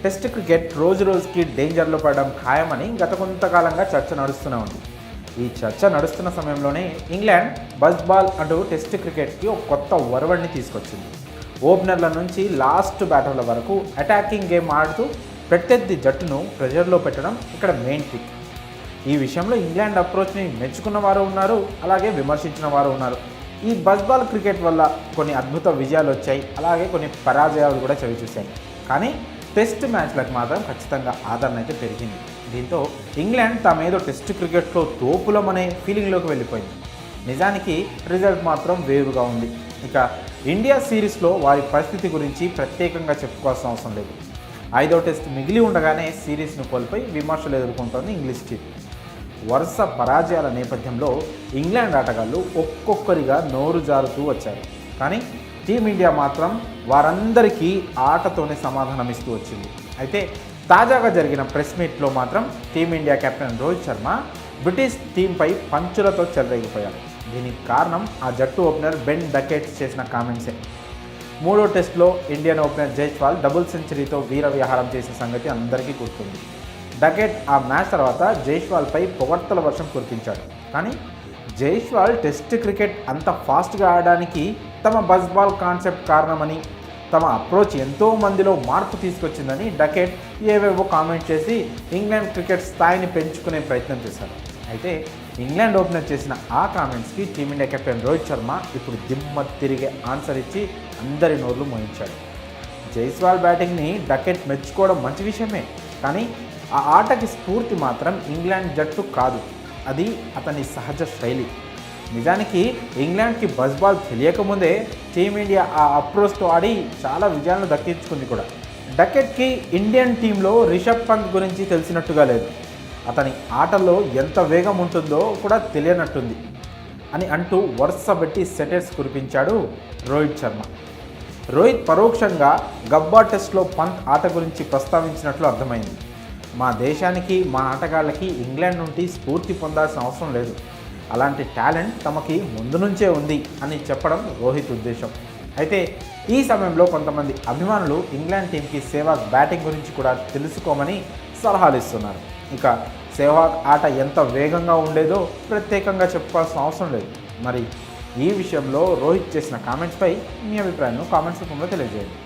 Test cricket రోజు రోజుకి డేంజర్లో పడడం ఖాయమని గత కొంతకాలంగా చర్చ నడుస్తూనే ఉంది. ఈ చర్చ నడుస్తున్న సమయంలోనే ఇంగ్లాండ్ బజ్ బాల్ అంటూ టెస్ట్ క్రికెట్కి ఒక కొత్త ఒరవడిని తీసుకొచ్చింది. ఓపెనర్ల నుంచి లాస్ట్ బ్యాటర్ల వరకు అటాకింగ్ గేమ్ ఆడుతూ ప్రత్యర్థి జట్టును ప్రెజర్లో పెట్టడం ఇక్కడ మెయిన్ ట్రిక్. ఈ విషయంలో ఇంగ్లాండ్ అప్రోచ్ని మెచ్చుకున్న వారు ఉన్నారు, అలాగే విమర్శించిన వారు ఉన్నారు. ఈ బజ్ బాల్ క్రికెట్ వల్ల కొన్ని అద్భుత విజయాలు వచ్చాయి, అలాగే కొన్ని పరాజయాలు కూడా చవిచూశాయి. కానీ టెస్ట్ మ్యాచ్లకు మాత్రం ఖచ్చితంగా ఆదరణ అయితే పెరిగింది. దీంతో ఇంగ్లాండ్ తామేదో టెస్ట్ క్రికెట్లో తోపులమనే ఫీలింగ్లోకి వెళ్ళిపోయింది. నిజానికి రిజల్ట్ మాత్రం వేరుగా ఉంది. ఇక ఇండియా సిరీస్లో వారి పరిస్థితి గురించి ప్రత్యేకంగా చెప్పుకోవాల్సిన అవసరం లేదు. 5వ టెస్ట్ మిగిలి ఉండగానే సిరీస్ను కోల్పోయి విమర్శలు ఎదుర్కొంటోంది ఇంగ్లీష్ టీం. వరుస పరాజయాల నేపథ్యంలో ఇంగ్లాండ్ ఆటగాళ్లు ఒక్కొక్కరిగా నోరు జారుతూ వచ్చారు. కానీ టీమిండియా మాత్రం వారందరికీ ఆటతోనే సమాధానం ఇస్తూ వచ్చింది. అయితే తాజాగా జరిగిన ప్రెస్ మీట్లో మాత్రం team India captain Rohit Sharma British టీంపై పంచులతో చెలరేగిపోయారు. దీనికి కారణం ఆ జట్టు ఓపెనర్ బెన్ డకెట్స్ చేసిన కామెంట్సే. 3వ టెస్ట్లో ఇండియన్ ఓపెనర్ జైస్వాల్ డబుల్ సెంచరీతో వీర విహారం చేసిన సంగతి అందరికీ గుర్తుంది. డకెట్ ఆ మ్యాచ్ తర్వాత జైస్వాల్పై పొగడ్తల వర్షం కురిపించాడు. కానీ జైస్వాల్ టెస్ట్ క్రికెట్ అంత ఫాస్ట్గా ఆడడానికి తమ బజ్ బాల్ కాన్సెప్ట్ కారణమని, తమ అప్రోచ్ ఎంతో మందిలో మార్పు తీసుకొచ్చిందని డకెట్ ఏవేవో కామెంట్ చేసి ఇంగ్లాండ్ క్రికెట్ స్థాయిని పెంచుకునే ప్రయత్నం చేశారు. అయితే ఇంగ్లాండ్ ఓపెనర్ చేసిన ఆ కామెంట్స్కి టీమిండియా కెప్టెన్ రోహిత్ శర్మ ఇప్పుడు దిమ్మ తిరిగే ఆన్సర్ ఇచ్చి అందరి నోర్లు మోయించాడు. జైస్వాల్ బ్యాటింగ్ని డకెట్ మెచ్చుకోవడం మంచి విషయమే, కానీ ఆ ఆటకి స్ఫూర్తి మాత్రం ఇంగ్లాండ్ జట్టు కాదు, అది అతని సహజ శైలి. నిజానికి ఇంగ్లాండ్కి బజ్ బాల్ తెలియకముందే టీమిండియా ఆ అప్రోచ్తో ఆడి చాలా విజయాలను దక్కించుకుంది కూడా. డకెట్కి ఇండియన్ టీంలో రిషబ్ పంత్ గురించి తెలిసినట్టుగా లేదు, అతని ఆటల్లో ఎంత వేగం ఉంటుందో కూడా తెలియనట్టుంది అని అంటూ వరుస పెట్టి సెటర్స్ కురిపించాడు రోహిత్ శర్మ. రోహిత్ పరోక్షంగా గబ్బా టెస్ట్లో పంత్ ఆట గురించి ప్రస్తావించినట్లు అర్థమైంది. మా దేశానికి, మా ఆటగాళ్ళకి ఇంగ్లాండ్ నుండి స్ఫూర్తి పొందాల్సిన అవసరం లేదు, అలాంటి టాలెంట్ తమకి ముందు నుంచే ఉంది అని చెప్పడం రోహిత్ ఉద్దేశం. అయితే ఈ సమయంలో కొంతమంది అభిమానులు ఇంగ్లాండ్ టీంకి సెహ్వాగ్ బ్యాటింగ్ గురించి కూడా తెలుసుకోమని సలహాలు ఇస్తున్నారు. ఇక సెహ్వాగ్ ఆట ఎంత వేగంగా ఉండేదో ప్రత్యేకంగా చెప్పుకోవాల్సిన అవసరం లేదు. మరి ఈ విషయంలో రోహిత్ చేసిన కామెంట్స్పై మీ అభిప్రాయాన్ని కామెంట్స్ రూపంలో తెలియజేయండి.